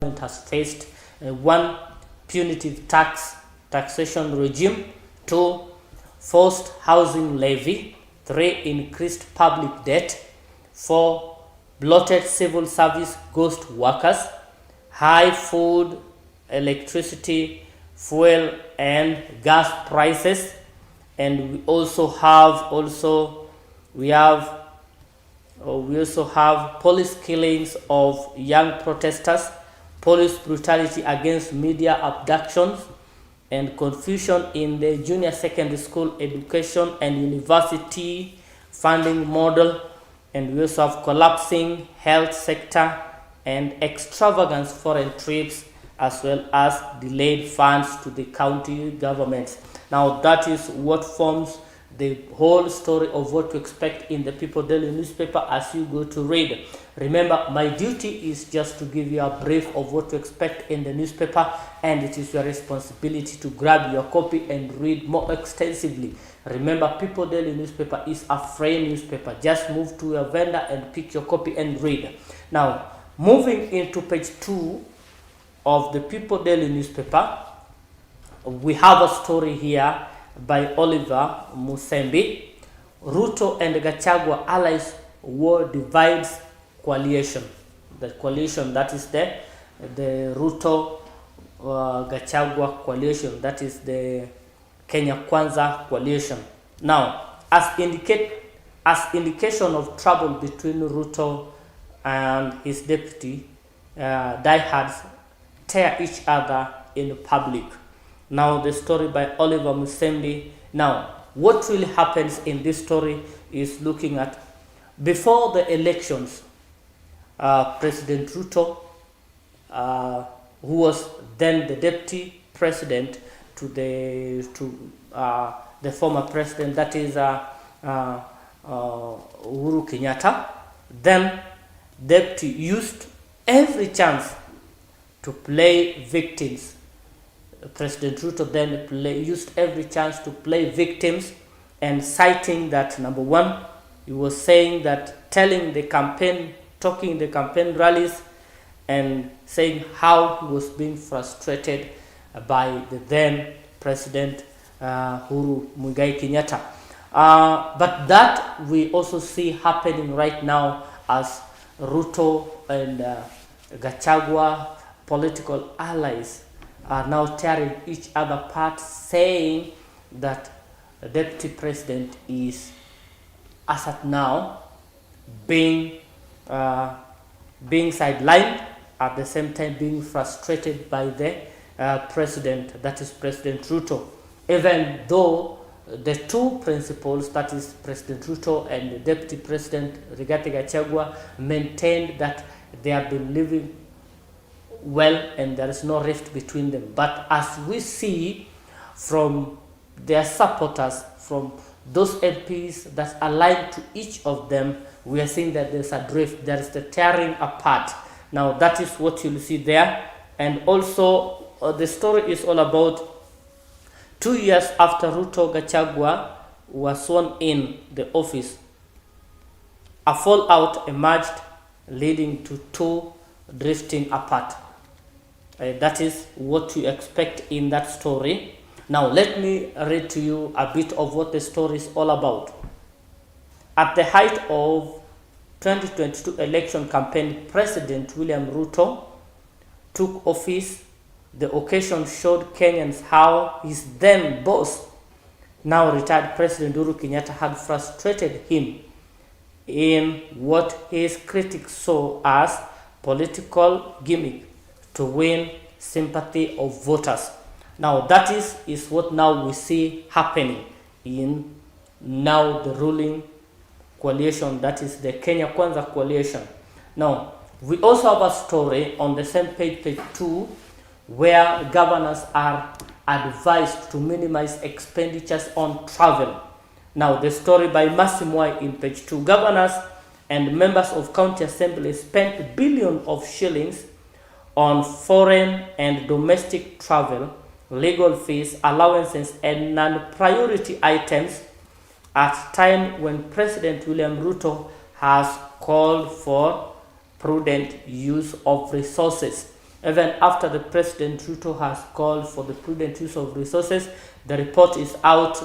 has faced one, punitive taxation regime; two, forced housing levy; three, increased public debt; four, bloated civil service ghost workers; high food, electricity, fuel and gas prices. And we also have police killings of young protesters, police brutality against media abductions, and confusion in the junior secondary school education and university funding model. And we also have collapsing health sector and extravagant foreign trips, as well as delayed funds to the county governments. Now that is what forms the whole story of what to expect in the People Daily newspaper as you go to read. Remember, my duty is just to give you a brief of what to expect in the newspaper, and it is your responsibility to grab your copy and read more extensively. Remember, People Daily newspaper is a free newspaper. Just move to your vendor and pick your copy and read. Now, moving into page 2 of the People Daily newspaper, we have a story here by Oliver Musembi. Ruto and Gachagua allies war divides coalition. The coalition that is the Ruto Gachagua coalition, that is the Kenya Kwanza coalition. Now, as indication of trouble between Ruto and his deputy, diehards tear each other in public. Now, the story by Oliver Musembi. Now, what really happens in this story is looking at before the elections, President Ruto, who was then the deputy president to the former president, that is Uhuru Kenyatta, then deputy used every chance to play victims. President Ruto then used every chance to play victims, and citing that, number one, he was saying that, talking the campaign rallies, and saying how he was being frustrated by the then President Uhuru Muigai Kenyatta. But that we also see happening right now as Ruto and Gachagua, political allies, are now tearing each other apart, saying that the deputy president is, as at now, being sidelined, at the same time being frustrated by the president, that is President Ruto. Even though the two principals, that is President Ruto and the deputy president Rigathi Gachagua, maintained that they have been living well and there is no rift between them. But as we see from their supporters, from those MPs that align to each of them, we are seeing that there's a drift, there is the tearing apart. Now that is what you'll see there. And also the story is all about 2 years after Ruto Gachagua was sworn in the office, a fallout emerged, leading to two drifting apart. That is what you expect in that story. Now let me read to you a bit of what the story is all about. At the height of 2022 election campaign, President William Ruto took office. The occasion showed Kenyans how his then boss, now retired President Uhuru Kenyatta, had frustrated him in what his critics saw as political gimmick to win sympathy of voters. Now that is what now we see happening in now the ruling coalition, that is the Kenya Kwanza coalition. Now we also have a story on the same page 2, where governors are advised to minimize expenditures on travel. Now the story by Masimwai in page 2. Governors and members of county assembly spent billions of shillings on foreign and domestic travel, legal fees, allowances, and non-priority items at a time when President William Ruto has called for prudent use of resources. Even after the President Ruto has called for the prudent use of resources, the report is out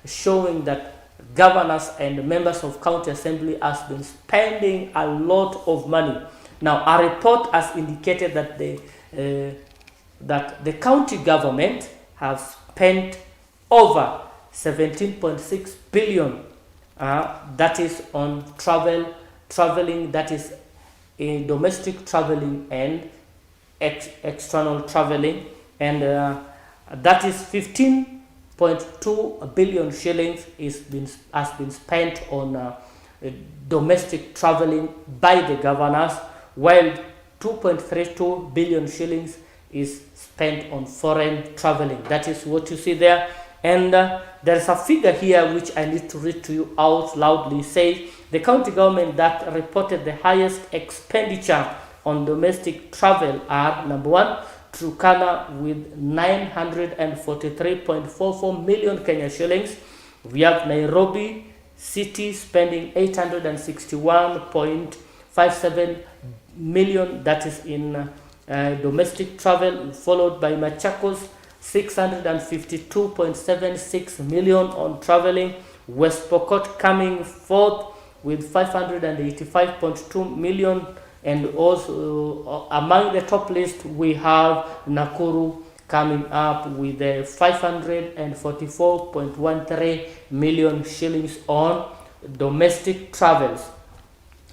showing that governors and members of county assembly has been spending a lot of money. Now, a report has indicated that the county government has spent over 17.6 billion. That is on traveling. That is in domestic traveling and external traveling, and that is 15.2 billion shillings has been spent on domestic traveling by the governors, while 2.32 billion shillings is spent on foreign traveling. That is what you see there. And there is a figure here which I need to read to you out loudly. It says the county government that reported the highest expenditure on domestic travel are: number one, Turkana with 943.44 million Kenya shillings. We have Nairobi City spending 861.57 million, that is in domestic travel, followed by Machakos 652.76 million on traveling. West Pokot coming fourth with 585.2 million. And also among the top list we have Nakuru coming up with 544.13 million shillings on domestic travels.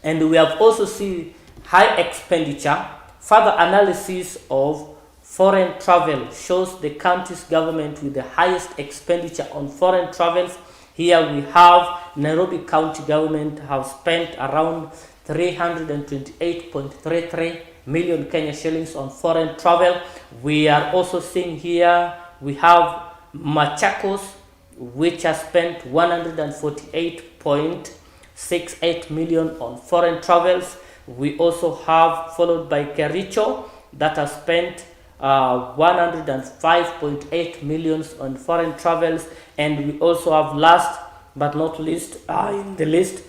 And we have also seen high expenditure. Further analysis of foreign travel shows the county's government with the highest expenditure on foreign travels. Here we have Nairobi County government have spent around 328.33 million Kenya shillings on foreign travel. We are also seeing here we have Machakos, which has spent 148.68 million on foreign travels. We also have, followed by Kericho, that has spent 105.8 million on foreign travels. And we also have, last but not least, in the list,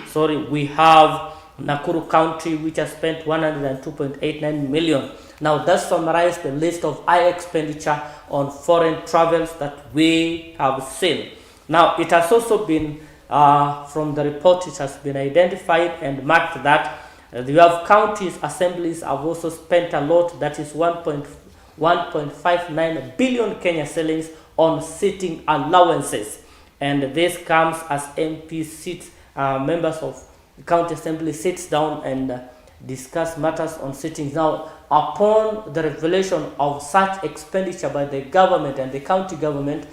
sorry, we have Nakuru County, which has spent 102.89 million. Now, that summarizes the list of high expenditure on foreign travels that we have seen. Now, it has also been, from the report, it has been identified and marked that you have counties, assemblies have also spent a lot, that is 1.59 billion Kenya shillings on sitting allowances. And this comes as MP sits, members of the county assembly sits down and discuss matters on sittings. Now, upon the revelation of such expenditure by the government and the county government,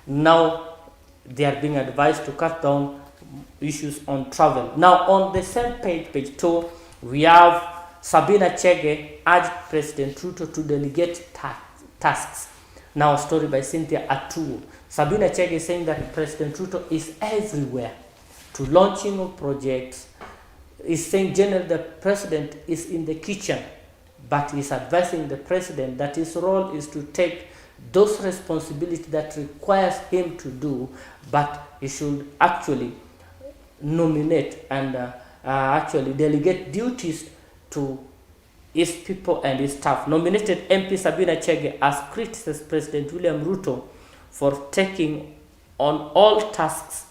now they are being advised to cut down issues on travel. Now, on the same page, page 2, we have Sabina Chege urged President Ruto to delegate tasks. Now, a story by Cynthia Atu. Sabina Chege is saying that President Ruto is everywhere to launching of projects. Is saying generally the president is in the kitchen, but is advising the president that his role is to take those responsibilities that requires him to do, but he should actually nominate and actually delegate duties to his people and his staff. Nominated MP Sabina Chege has criticized President William Ruto for taking on all tasks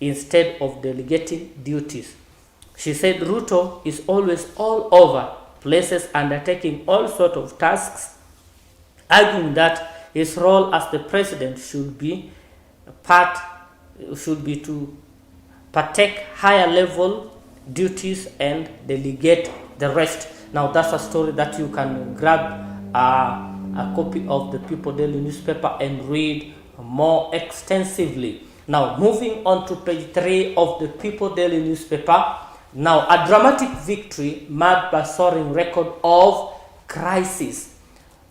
instead of delegating duties. She said Ruto is always all over places undertaking all sorts of tasks, arguing that his role as the president should be to partake higher level duties and delegate the rest. Now, that's a story that you can grab a copy of the People Daily newspaper and read more extensively. Now, moving on to page 3 of the People Daily newspaper. Now, a dramatic victory marked by soaring record of crisis.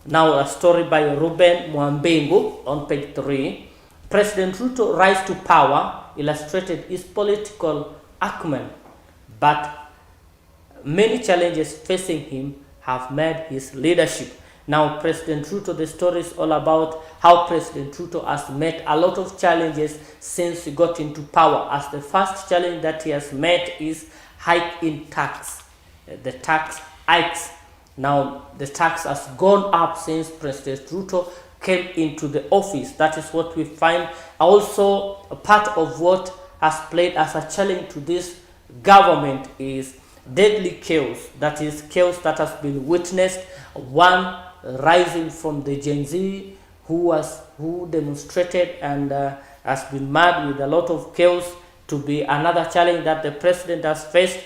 Now, a story by Ruben Mwambengu on page 3. President Ruto rise to power illustrated his political acumen, but many challenges facing him have made his leadership. Now, President Ruto, the story is all about how President Ruto has met a lot of challenges since he got into power. As the first challenge that he has met is hike in tax, the tax hikes. Now, the tax has gone up since President Ruto came into the office. That is what we find. Also, a part of what has played as a challenge to this government is deadly chaos. That is chaos that has been witnessed. One rising from the Gen Z who demonstrated and has been mad with a lot of chaos, to be another challenge that the president has faced.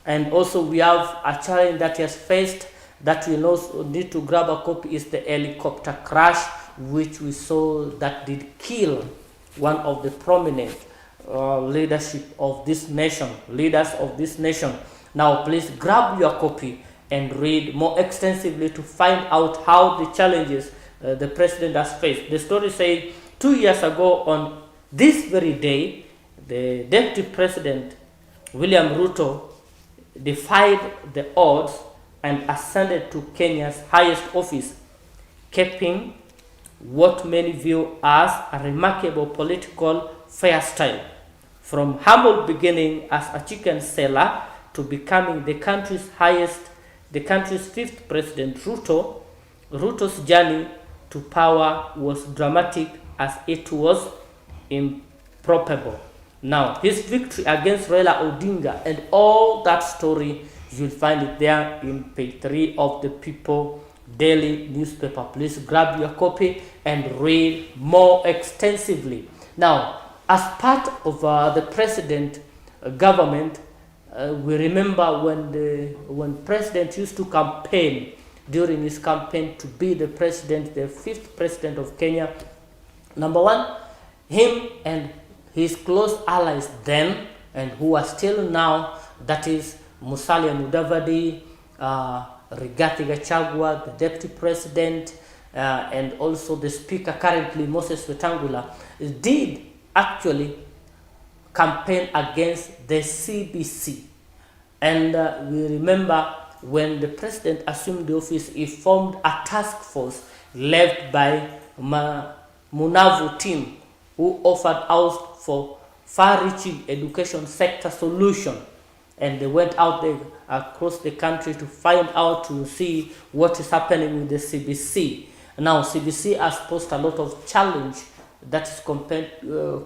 And also we have a challenge that he has faced that we also need to grab a copy is the helicopter crash, which we saw that did kill one of the prominent leaders of this nation. Now please grab your copy and read more extensively to find out how the challenges the president has faced. The story says 2 years ago on this very day, the Deputy President William Ruto defied the odds and ascended to Kenya's highest office, keeping what many view as a remarkable political style. From humble beginning as a chicken seller to becoming the country's fifth president, Ruto's journey to power was dramatic as it was improbable. Now, his victory against Raila Odinga and all that story, you'll find it there in page 3 of the People Daily newspaper. Please grab your copy and read more extensively. Now, as part of the president government, we remember when president used to campaign, during his campaign to be the president, the fifth president of Kenya. Number one, him and his close allies then, and who are still now, that is Musalia Mudavadi, Rigathi Gachagua, the deputy president, and also the speaker currently, Moses Wetangula, did actually campaign against the CBC. And we remember when the president assumed the office, he formed a task force led by Munavu team, who offered out for far-reaching education sector solution. And they went out there across the country to find out, to see what is happening with the CBC. Now, CBC has posed a lot of challenge. That is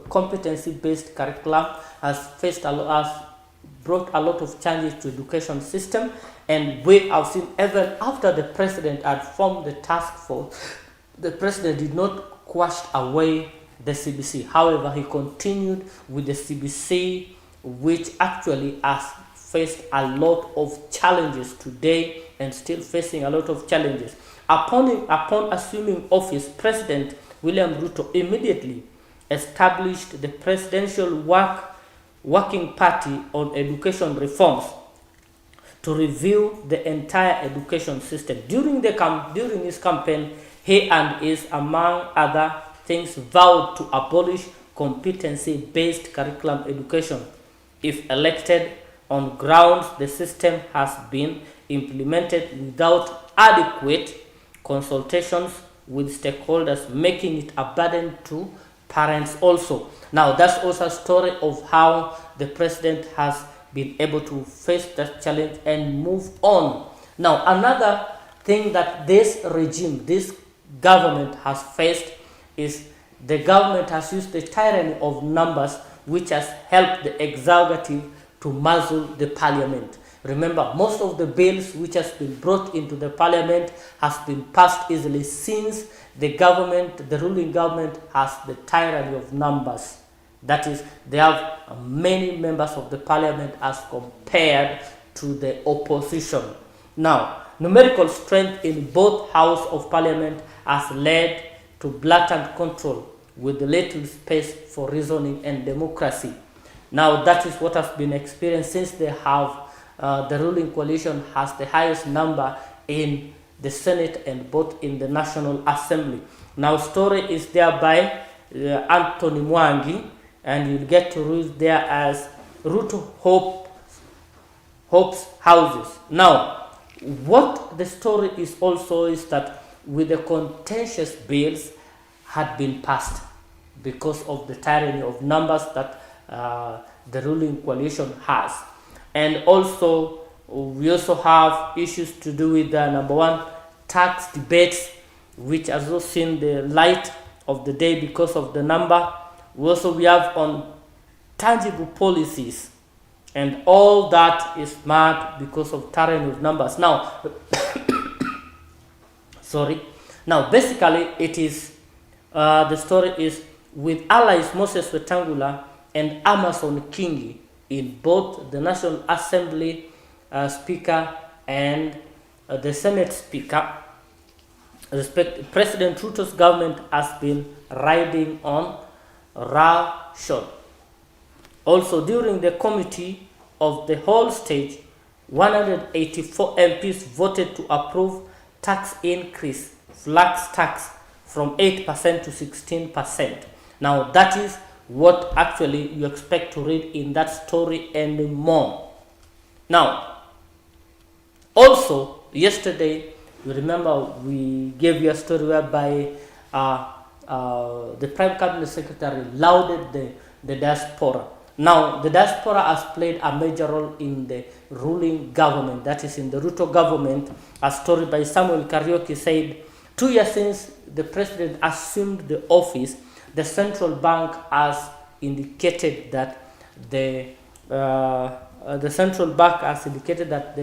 competency-based curriculum has brought a lot of changes to education system. And we have seen, even after the president had formed the task force, the president did not quash away the CBC. However, he continued with the CBC, which actually has faced a lot of challenges today and still facing a lot of challenges. Upon assuming office, President William Ruto immediately established the Presidential Working Party on Education Reforms to review the entire education system. During his campaign, he and his, among other things, vowed to abolish competency-based curriculum education. If elected, on grounds the system has been implemented without adequate consultations with stakeholders, making it a burden to parents also. Now, that's also a story of how the president has been able to face that challenge and move on. Now, another thing that this regime, this government has faced is the government has used the tyranny of numbers, which has helped the executive to muzzle the parliament. Remember, most of the bills which has been brought into the parliament has been passed easily, since the ruling government has the tyranny of numbers. That is, they have many members of the parliament as compared to the opposition. Now, numerical strength in both House of Parliament has led to blatant control with little space for reasoning and democracy. Now, that is what has been experienced since they have the ruling coalition has the highest number in the Senate and both in the National Assembly. Now, story is there by Anthony Mwangi, and you'll get to read there as Ruto Hope's houses. Now, what the story is also is that with the contentious bills had been passed because of the tyranny of numbers that the ruling coalition has. And also We also have issues to do with number one, tax debates, which has also seen the light of the day because of the number. We have on tangible policies, and all that is mad because of tyranny of numbers. Now, sorry. Now, basically, it is the story is with allies Moses Wetangula and Amason Kingi in both the National Assembly Speaker and the Senate Speaker. President Ruto's government has been riding on roughshod. Also, during the committee of the whole stage, 184 MPs voted to approve tax increase, flax tax, from 8% to 16%. Now, that is what actually you expect to read in that story and more. Now, also, yesterday, you remember we gave you a story whereby the Prime Cabinet Secretary lauded the diaspora. Now, the diaspora has played a major role in the ruling government, that is in the Ruto government. A story by Samuel Kariuki said, 2 years since the president assumed the office, the central bank has indicated that the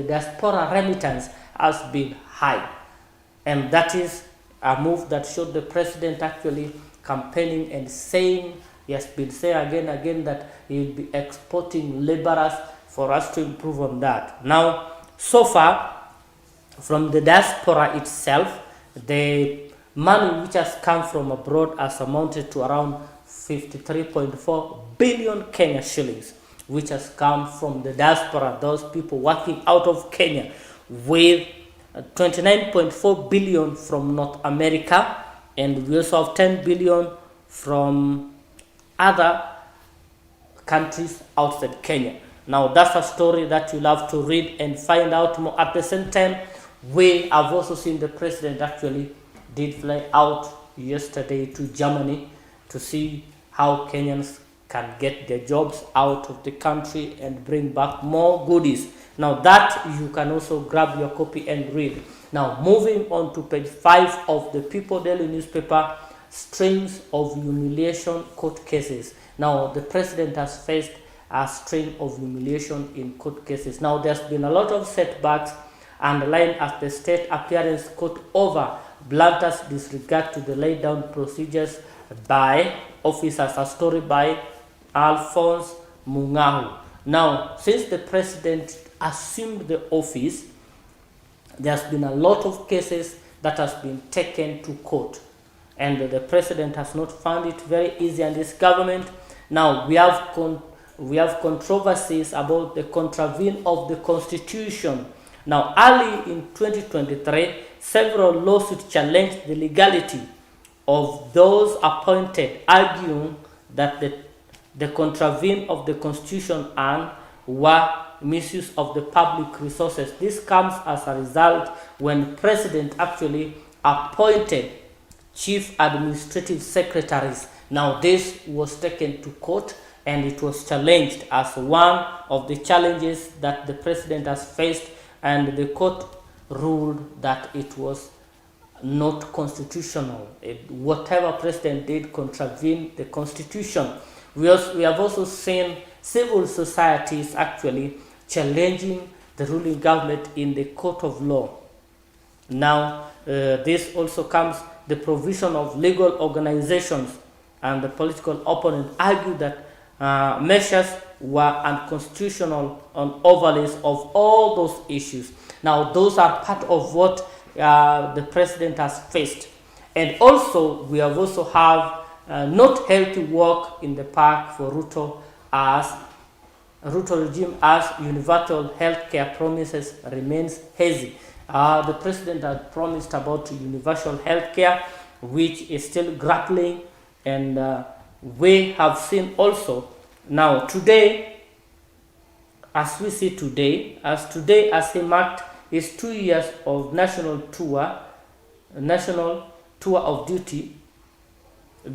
diaspora remittance has been high, and that is a move that showed the president actually campaigning and saying, he has been saying again and again that he will be exporting laborers for us to improve on that. Now, so far, from the diaspora itself, the money which has come from abroad has amounted to around 53.4 billion Kenya shillings, which has come from the diaspora, those people working out of Kenya, with 29.4 billion from North America, and we also have 10 billion from other countries outside Kenya. Now, that's a story that you'll have to read and find out more. At the same time, we have also seen the president actually did fly out yesterday to Germany to see how Kenyans can get their jobs out of the country and bring back more goodies. Now, that you can also grab your copy and read. Now, moving on to page 5 of the People Daily newspaper, strings of humiliation court cases. Now, the president has faced a string of humiliation in court cases. Now, there's been a lot of setbacks underlined as the state appearance court over Blanta's disregard to the laid down procedures by officers. A story by Alphonse Mungahu. Now, since the president assumed the office, there's been a lot of cases that has been taken to court, and the president has not found it very easy in this government. Now, we have controversies about the contravene of the constitution. Now, early in 2023, several lawsuits challenged the legality of those appointed, arguing that the contravene of the constitution and were misuse of the public resources. This comes as a result when president actually appointed chief administrative secretaries. Now, this was taken to court and it was challenged as one of the challenges that the president has faced, and the court ruled that it was not constitutional. Whatever president did contravened the constitution. We have also seen civil societies actually challenging the ruling government in the court of law. Now, this also comes the provision of legal organizations, and the political opponent argued that measures were unconstitutional on overlays of all those issues. Now, those are part of what the president has faced. And also, we have also have not healthy work in the park for Ruto regime as universal healthcare promises remains hazy. The president has promised about universal healthcare, which is still grappling, and we have seen also now today, as we see today, as he marked his 2 years of national tour of duty,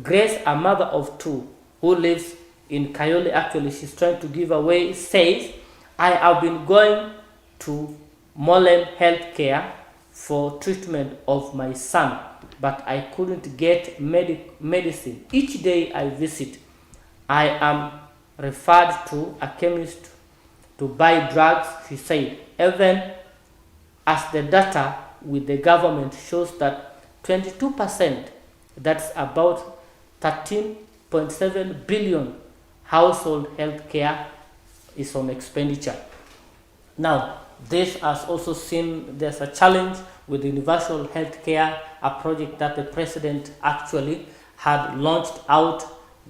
Grace, a mother of two who lives in Kayole, actually she's trying to give away, says, I have been going to Molem Healthcare for treatment of my son, but I couldn't get medicine. Each day I visit, I am referred to a chemist to buy drugs, he said, even as the data with the government shows that 22%, that's about 13.7 billion household health care is on expenditure. Now, this has also seen there's a challenge with universal health care, a project that the president actually had launched out.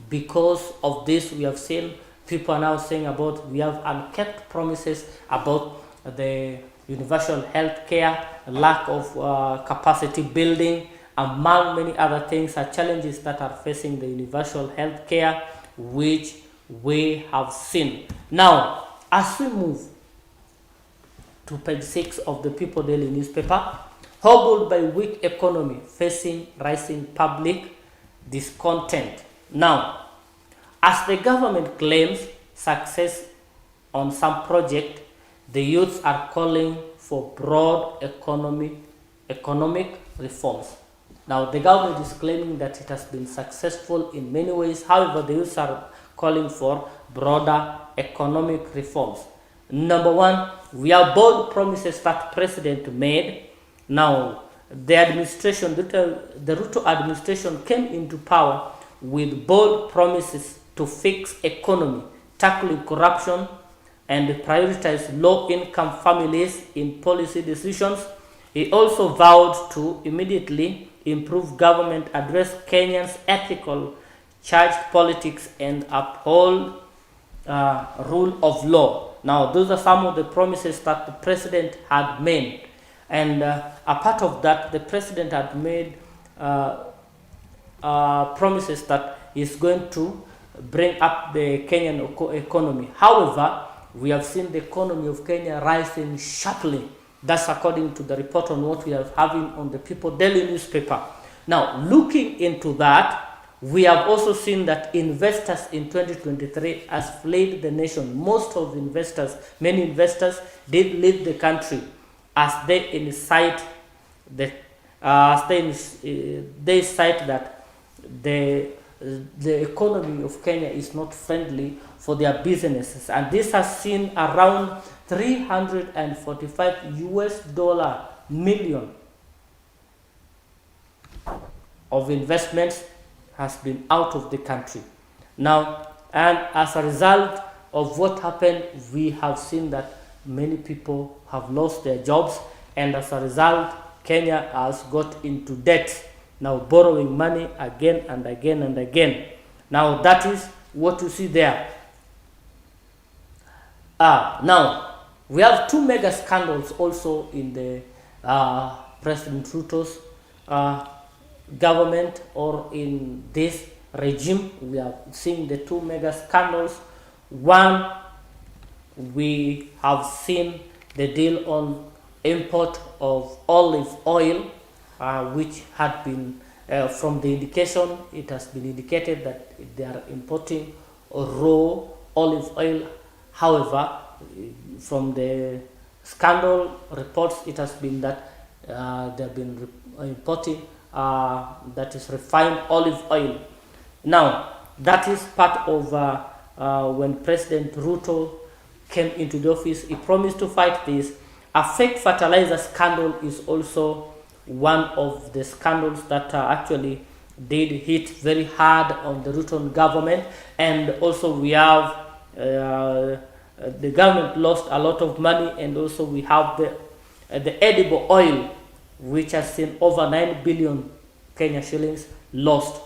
Because of this, we have seen people are now saying about we have unkept promises about the universal health care, lack of capacity building, among many other things are challenges that are facing the universal health care, which we have seen. Now, as we move to page 6 of the People Daily newspaper, hobbled by weak economy facing rising public discontent. Now, as the government claims success on some project, the youths are calling for broad economic reforms. Now, the government is claiming that it has been successful in many ways. However, the youths are calling for broader economic reforms. Number one, we have bold promises that President made. Now, the administration, the Ruto administration came into power with bold promises to fix economy, tackling corruption, and prioritize low-income families in policy decisions. He also vowed to immediately improve government, address Kenyans' ethical charged politics, and uphold rule of law. Now, those are some of the promises that the president had made. And a part of that, the president had made promises that he's going to bring up the Kenyan economy. However, we have seen the economy of Kenya rising sharply. That's according to the report on what we are having on the People Daily newspaper. Now, looking into that, we have also seen that investors in 2023 has fled the nation. Most of investors, many investors did leave the country as they cite that the economy of Kenya is not friendly for their businesses, and this has seen around $345 million of investments has been out of the country. Now, and as a result of what happened, we have seen that many people have lost their jobs, and as a result, Kenya has got into debt, now borrowing money again and again and again. Now, that is what you see there. Now, we have two mega scandals also in the President Ruto's government, or in this regime. We are seeing the two mega scandals. One, we have seen the deal on import of olive oil, which had been, from the indication, it has been indicated that they are importing raw olive oil. However, from the scandal reports, it has been that they have been importing that is refined olive oil. Now, that is part of when President Ruto came into the office, he promised to fight this. A fake fertilizer scandal is also one of the scandals that actually did hit very hard on the Ruto government. And also we have the government lost a lot of money, and also we have the edible oil, which has seen over 9 billion Kenya shillings lost.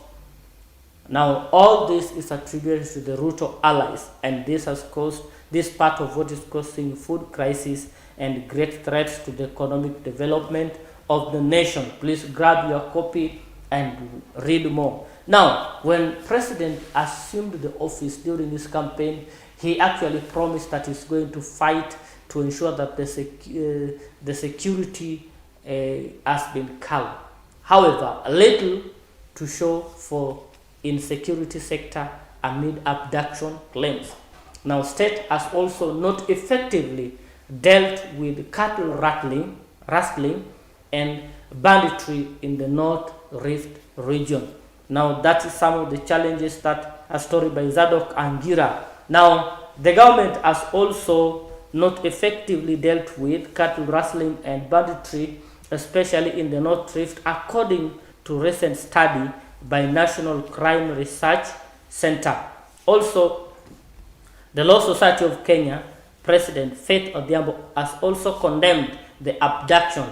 Now, all this is attributed to the Ruto allies, and this has caused this part of what is causing food crisis and great threats to the economic development of the nation. Please grab your copy and read more. Now, when President assumed the office during his campaign, he actually promised that he's going to fight to ensure that the security has been calm. However, a little to show for insecurity sector amid abduction claims. Now, state has also not effectively dealt with cattle rustling and banditry in the North Rift region. Now that is some of the challenges that a story by Zadok Angira. Now the government has also not effectively dealt with cattle rustling and banditry, especially in the North Rift, according to recent study by National Crime Research Center. Also, the Law Society of Kenya President Faith Odhiambo has also condemned the abduction,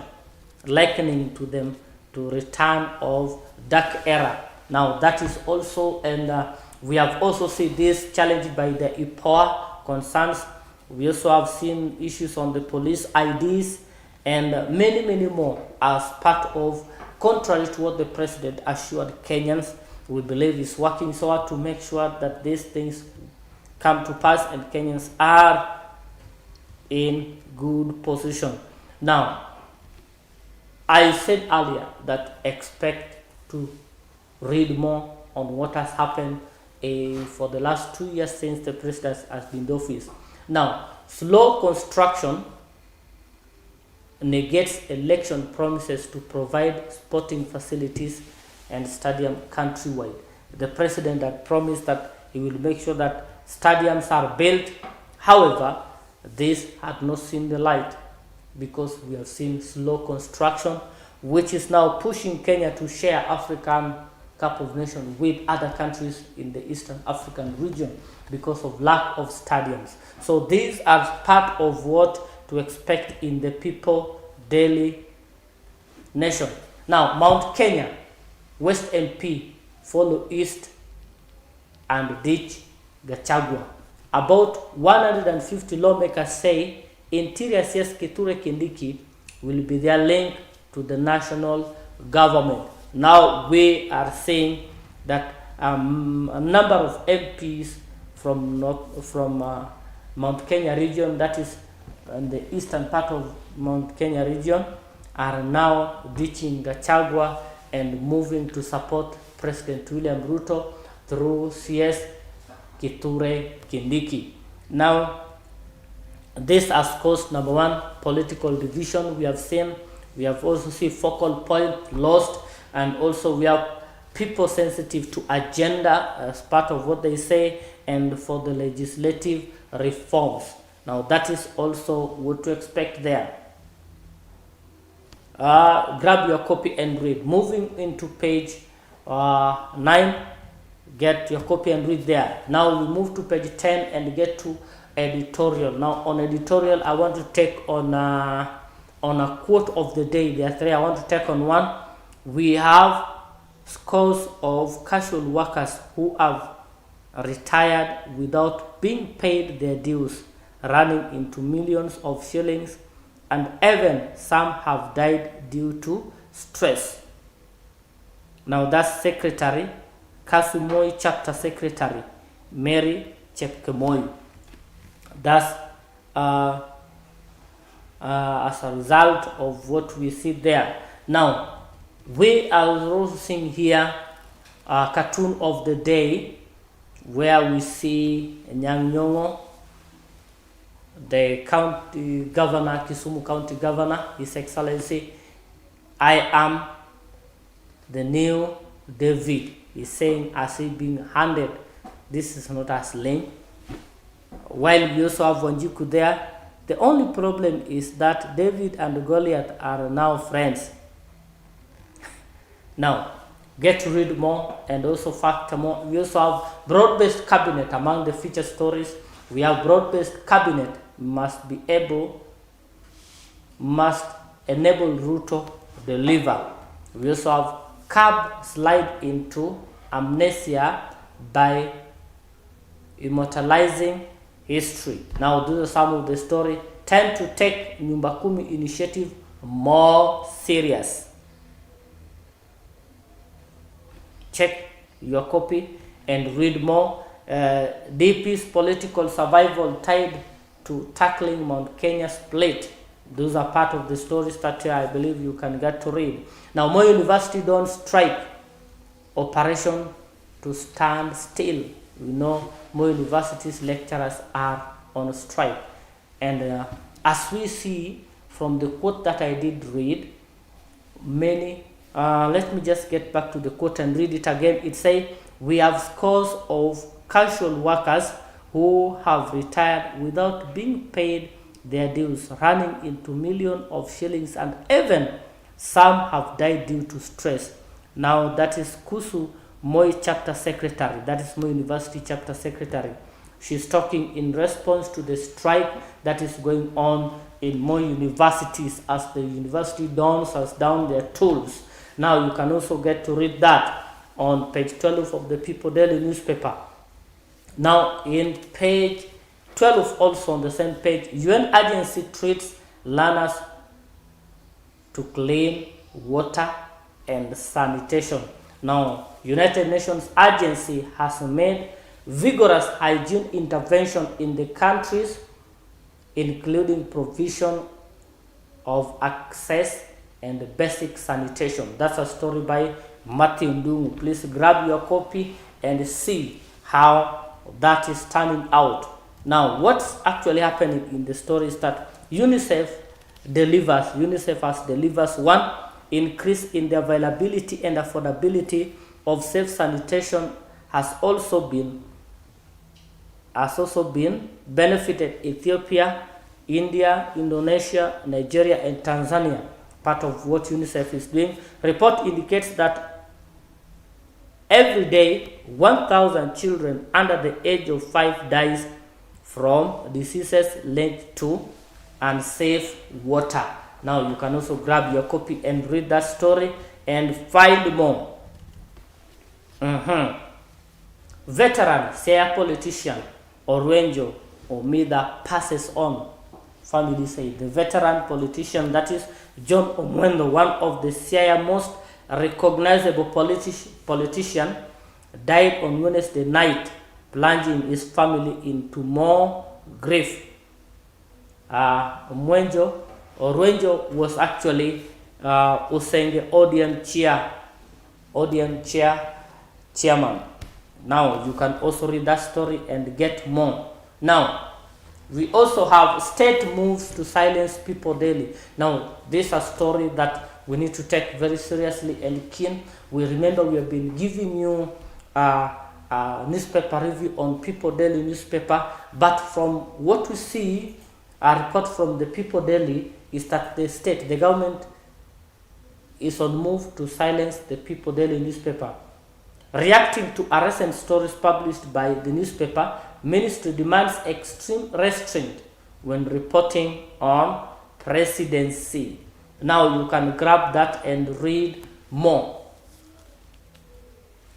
likening to them to return of dark era. Now that is also, and we have also seen this challenged by the IPOA concerns. We also have seen issues on the police IDs and many more as part of, contrary to what the president assured Kenyans. We believe is working so hard to make sure that these things come to pass and Kenyans are in good position. Now, I said earlier that expect to read more on what has happened for the last 2 years since the president has been in the office. Now, slow construction negates election promises to provide sporting facilities and stadium countrywide. The president had promised that he will make sure that stadiums are built. However, this had not seen the light because we have seen slow construction, which is now pushing Kenya to share African Cup of Nations with other countries in the Eastern African region because of lack of stadiums. So these are part of what to expect in the People Daily Nation. Now, Mount Kenya, West MP, follow east and ditch Gachagua. About 150 lawmakers say Interior CS Kithure Kindiki will be their link to the national government. Now we are saying that a number of MPs from Mount Kenya region, that is in the eastern part of Mount Kenya region, are now ditching Gachagua and moving to support President William Ruto through CS Kithure Kindiki. Now, this has caused, number one, political division. We have also seen focal point lost, and also we have people sensitive to agenda as part of what they say and for the legislative reforms. Now that is also what to expect there. Grab your copy and read. Moving into page 9, get your copy and read there. Now we move to page 10 and get to editorial. Now on editorial, I want to take on a quote of the day. There are three. I want to take on one. We have scores of casual workers who have retired without being paid their dues, running into millions of shillings, and even some have died due to stress. Now that's Secretary Kasumoi Chapter Secretary Mary Chepkemoi. That's as a result of what we see there. Now we are also seeing here a cartoon of the day where we see Nyang' Nyong'o, the county governor, Kisumu County Governor, His Excellency, I am the new David. He's saying as he being handed, this is not a sling. While we also have Wanjiku there, the only problem is that David and Goliath are now friends. Now, get to read more and also factor more. We also have broad-based cabinet among the feature stories. We have broad-based cabinet must enable Ruto deliver. We also have CAB slide into amnesia by immortalizing history. Now, these are some of the story. Time to take Nyumba Kumi initiative more serious. Check your copy and read more. DP's political survival tied to tackling Mount Kenya split. Those are part of the stories that I believe you can get to read. Now, Moi University don't strike. Operation to stand still. We know Moi University's lecturers are on strike. And as we see from the quote that I did read, many, let me just get back to the quote and read it again. It says, we have scores of casual workers who have retired without being paid their dues, running into millions of shillings, and even some have died due to stress. Now that is Kusu Moi chapter secretary, that is Moi University chapter secretary. She's talking in response to the strike that is going on in more universities as the university dons has down their tools. Now you can also get to read that on page 12 of the People Daily newspaper. Now in page 12, also on the same page, UN agency treats learners to clean water and sanitation. Now, United Nations agency has made vigorous hygiene intervention in the countries, including provision of access and basic sanitation. That's a story by Matthew Ndungu. Please grab your copy and see how that is turning out. Now, what's actually happening in the story is that UNICEF has delivers one, increase in the availability and affordability of safe sanitation has also been benefited Ethiopia, India, Indonesia, Nigeria, and Tanzania. Part of what UNICEF is doing. Report indicates that every day 1,000 children under the age of 5 dies from diseases linked to unsafe water. Now you can also grab your copy and read that story and find more. Veteran Siaya politician Orenjo Omida passes on. Family say the veteran politician, that is John Omwendo, one of the Siaya most recognizable politician, died on Wednesday night, plunging his family into more grief. Orenjo was actually Usenge Odian chairman. Now you can also read that story and get more. Now we also have state moves to silence people daily. Now this is a story that we need to take very seriously and keen. We remember we have been giving you a newspaper review on People Daily newspaper, but from what we see, a report from the People Daily is that the government is on move to silence the People Daily newspaper. Reacting to a recent stories published by the newspaper, ministry demands extreme restraint when reporting on presidency. Now you can grab that and read more.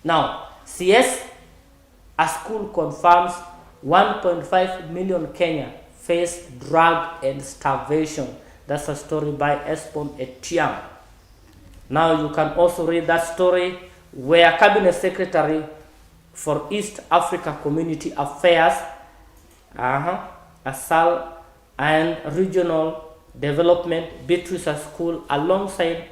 Now, CS, a school confirms 1.5 million Kenya face drug and starvation. That's a story by Espon Etiam. Now you can also read that story where Cabinet Secretary for East Africa Community Affairs, ASAL, and Regional Development, Beatrice School, alongside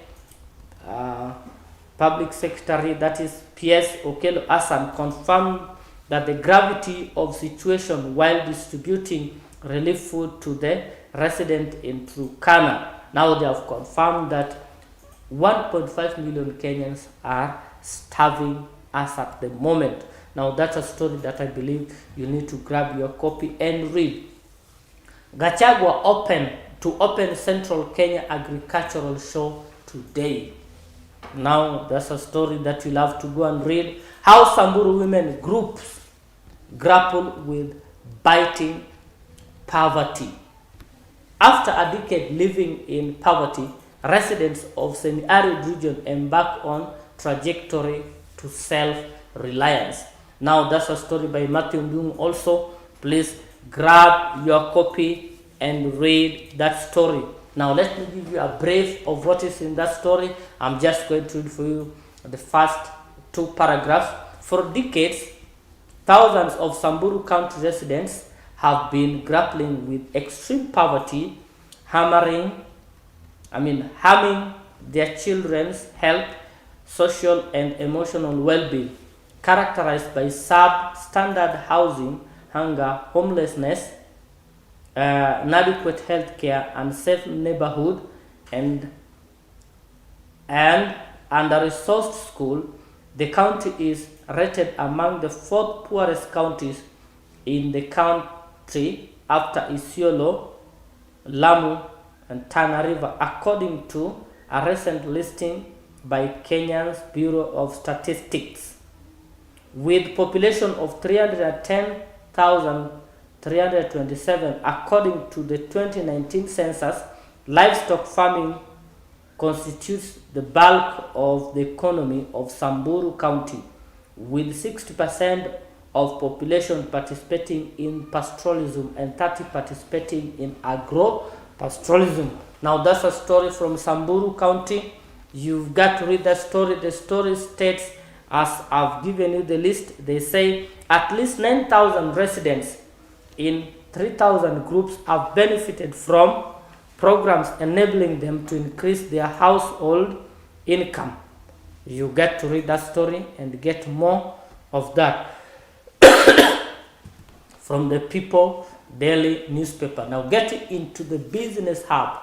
Public Secretary, that is PS Okelo Asan, confirmed that the gravity of situation while distributing relief food to the resident in Turkana. Now they have confirmed that 1.5 million Kenyans are starving as at the moment. Now that's a story that I believe you need to grab your copy and read. Gachagua open Central Kenya Agricultural Show today. Now that's a story that you'll have to go and read. How Samburu women groups grapple with biting poverty. After a decade living in poverty, residents of semi-arid region embark on trajectory to self-reliance. Now that's a story by Matthew Ndung. Also, please grab your copy and read that story. Now let me give you a brief of what is in that story. I'm just going to read for you the first 2 paragraphs. For decades, thousands of Samburu County residents have been grappling with extreme poverty, harming their children's health, social and emotional well-being, characterized by substandard housing, hunger, homelessness, inadequate health care, unsafe neighborhood, and under-resourced school. The county is rated among the fourth poorest counties in the country after Isiolo, Lamu, and Tana River, according to a recent listing by Kenya's Bureau of Statistics. With population of 310,327 according to the 2019 census, livestock farming constitutes the bulk of the economy of Samburu County, with 60% of population participating in pastoralism and 30% participating in agro-pastoralism. Now that's a story from Samburu County. You've got to read that story. The story states, as I've given you the list, they say at least 9,000 residents in 3,000 groups have benefited from programs enabling them to increase their household income. You get to read that story and get more of that from the People Daily newspaper. Now getting into the business hub,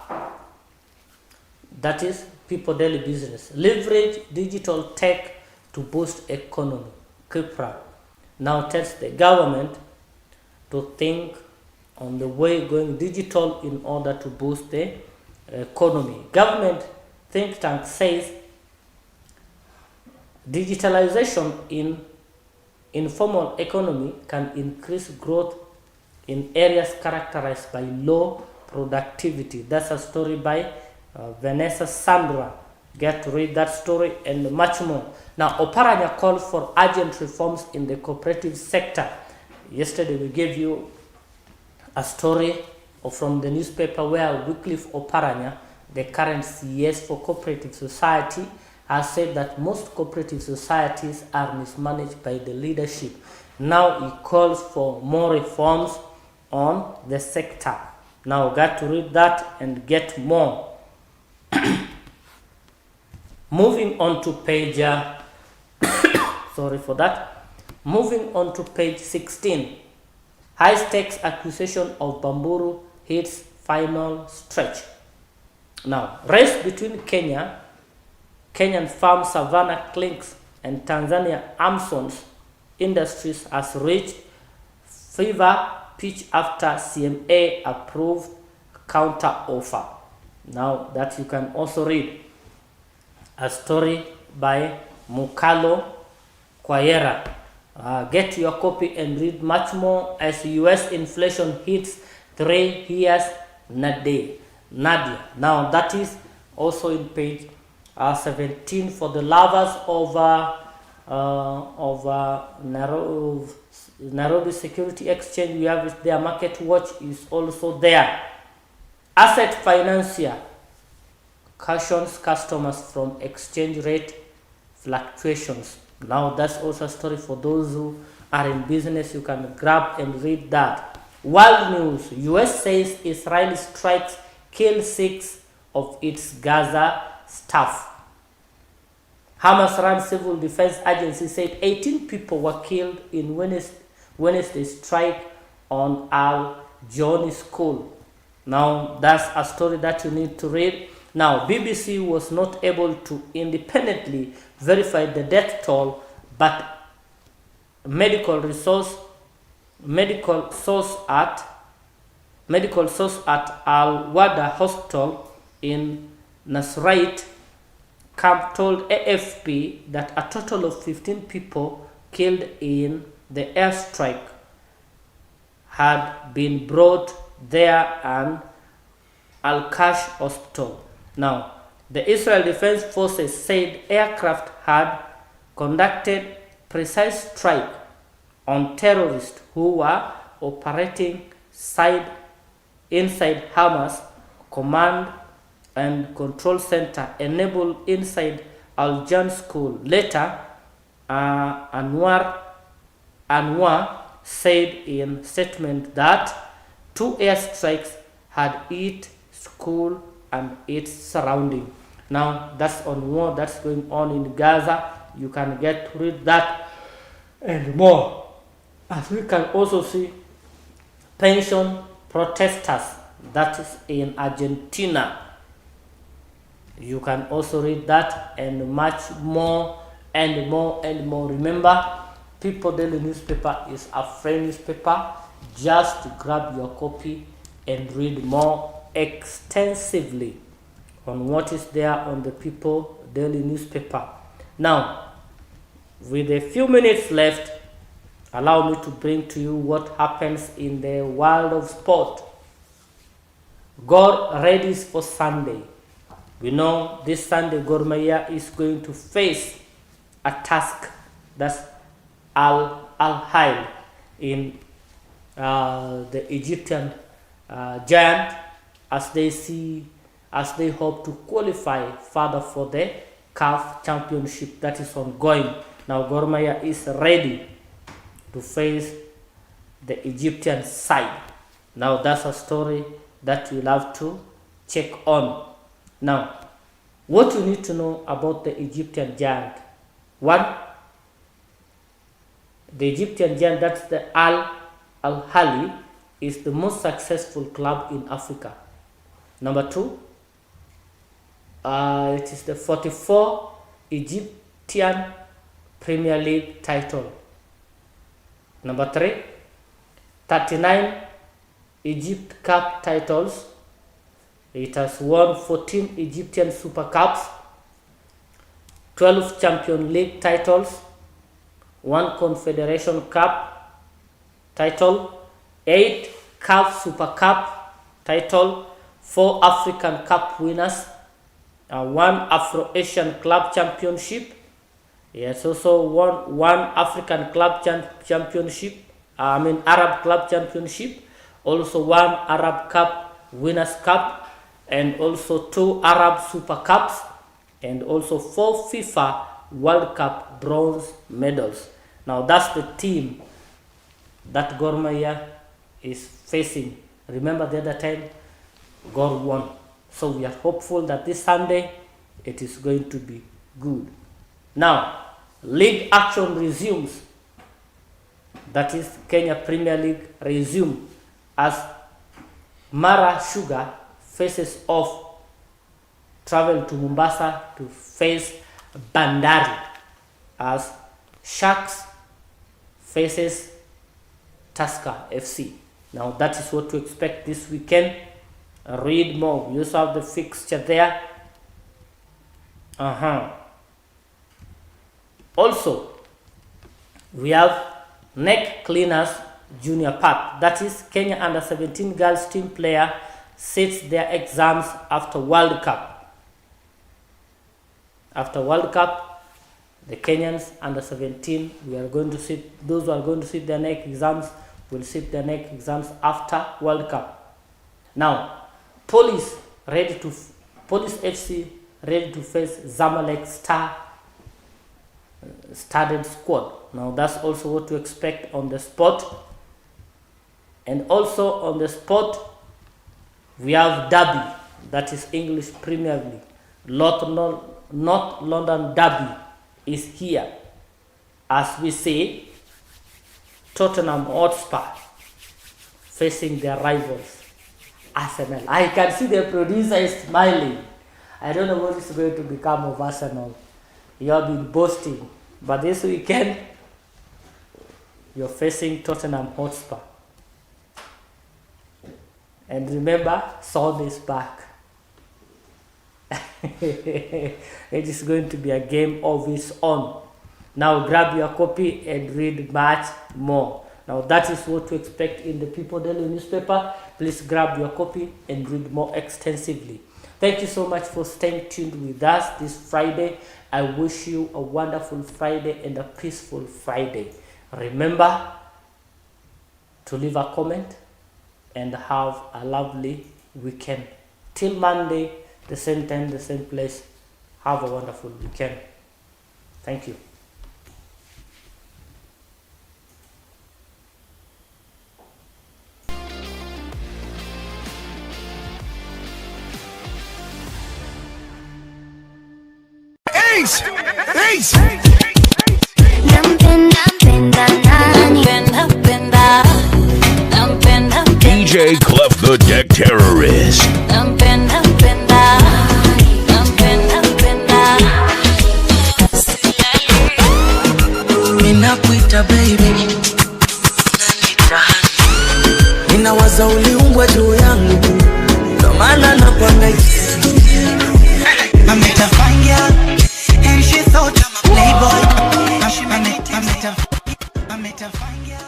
that is People Daily Business. Leverage digital tech to boost economy. Kipra now tells the government to think on the way going digital in order to boost the economy. Government think tank says digitalization in informal economy can increase growth in areas characterized by low productivity. That's a story by Vanessa Sandra. Get to read that story and much more. Now, Oparanya called for urgent reforms in the cooperative sector. Yesterday we gave you a story from the newspaper where Wycliffe Oparanya, the current CS for cooperative society, has said that most cooperative societies are mismanaged by the leadership. Now he calls for more reforms on the sector. Now got to read that and get more. Moving on to page sorry for that. Moving on to page 16. High stakes accusation of Bamburu hits final stretch. Now, race between Kenyan farm Savannah Clinks and Tanzania Amson's Industries has reached fever pitch after CMA approved counter offer. Now that you can also read a story by Mukalo Kwayera. Get your copy and read much more as US inflation hits 3 years Nadia. Now that is also in page 17 for the lovers of Nairobi Security Exchange. We have it there. Market Watch is also there. Asset financier cautions customers from exchange rate fluctuations. Now that's also a story for those who are in business. You can grab and read that. World news. US says Israeli strikes kill 6 of its Gaza staff. Hamas-run civil defense agency said 18 people were killed in Wednesday's strike on Al-Joni school. Now that's a story that you need to read. Now BBC was not able to independently verify the death toll, but medical source at Al-Wada Hospital in Nasrite camp told AFP that a total of 15 people killed in the airstrike had been brought there and Al-Kash Hospital. Now, the Israel Defense Forces said aircraft had conducted precise strike on terrorists who were operating inside Hamas command and control center enabled inside Al-Jan school. Later, Anwar said in statement that 2 airstrikes had hit school and its surrounding. Now that's on war that's going on in Gaza. You can get to read that and more. As we can also see, pension protesters, that is in Argentina. You can also read that and much more and more and more. Remember, People Daily newspaper is a free newspaper. Just grab your copy and read more extensively on what is there on the People Daily newspaper. Now, with a few minutes left, allow me to bring to you what happens in the world of sport. God ready for Sunday. We know this Sunday Gor Mahia is going to face a task, that's Al Ahly in the Egyptian giant, as they hope to qualify further for the CAF championship that is ongoing. Now Gor Mahia is ready to face the Egyptian side. Now that's a story that you'll have to check on. Now, what you need to know about the Egyptian giant. One, the Egyptian giant, that's the Al Ahly, is the most successful club in Africa. Number two, it is the 44th Egyptian Premier League title. Number three, 39 Egypt Cup titles. It has won 14 Egyptian Super Cups, 12 Champions League titles, 1 Confederation Cup title, 8 CAF Super Cup title, 4 African Cup winners, 1 Afro-Asian Club Championship. Yes, also won 1 African Club Championship, Arab Club Championship, also 1 Arab Cup Winners' Cup, and also 2 Arab Super Cups, and also 4 FIFA World Cup bronze medals. Now that's the team that Gor Mahia is facing. Remember the other time Gor won. So we are hopeful that this Sunday it is going to be good. Now, league action resumes. That is Kenya Premier League resume as Mara Sugar faces off, travel to Mombasa to face Bandari, as Sharks faces Tusker FC. Now that is what to expect this weekend. Read more. We also have the fixture there. Also, we have neck cleaners junior part. That is Kenya under 17 girls team player sits their exams after World Cup. After World Cup, the Kenyans under 17, we are going to sit, those who are going to sit their neck exams will sit their neck exams after World Cup. Now, Police FC ready to face Zamalek studded squad. Now that's also what to expect on the spot. And also on the spot, we have Derby, that is English Premier League. North London Derby is here. As we say, Tottenham Hotspur facing their rivals, Arsenal. I can see the producer is smiling. I don't know what is going to become of Arsenal. You have been boasting, but this weekend you're facing Tottenham Hotspur. And remember, Son is back. It is going to be a game of its own. Now grab your copy and read much more. Now that is what to expect in the People Daily newspaper. Please grab your copy and read more extensively. Thank you so much for staying tuned with us this Friday. I wish you a wonderful Friday and a peaceful Friday. Remember to leave a comment and have a lovely weekend. Till Monday, the same time, the same place. Have a wonderful weekend. Thank you. Ace! Ace! DJ Clever. unanita baby, ninawaza uliumbwa juu yangu, ndo maana nakuangalia. I met a fine girl and she thought I'm a playboy. I met a fine girl.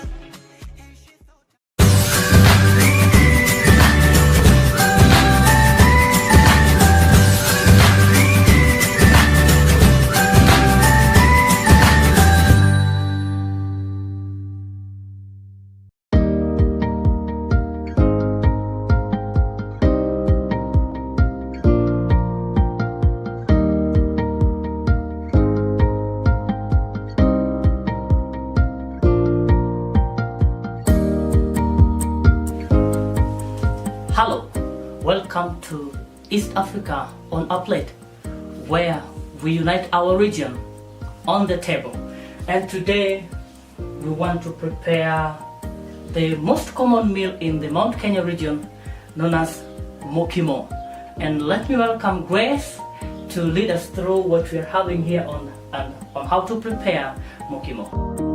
Hello, welcome to East Africa on a plate, where we unite our region on the table. And today we want to prepare the most common meal in the Mount Kenya region, known as mokimo. And let me welcome Grace to lead us through what we are having here on how to prepare mokimo.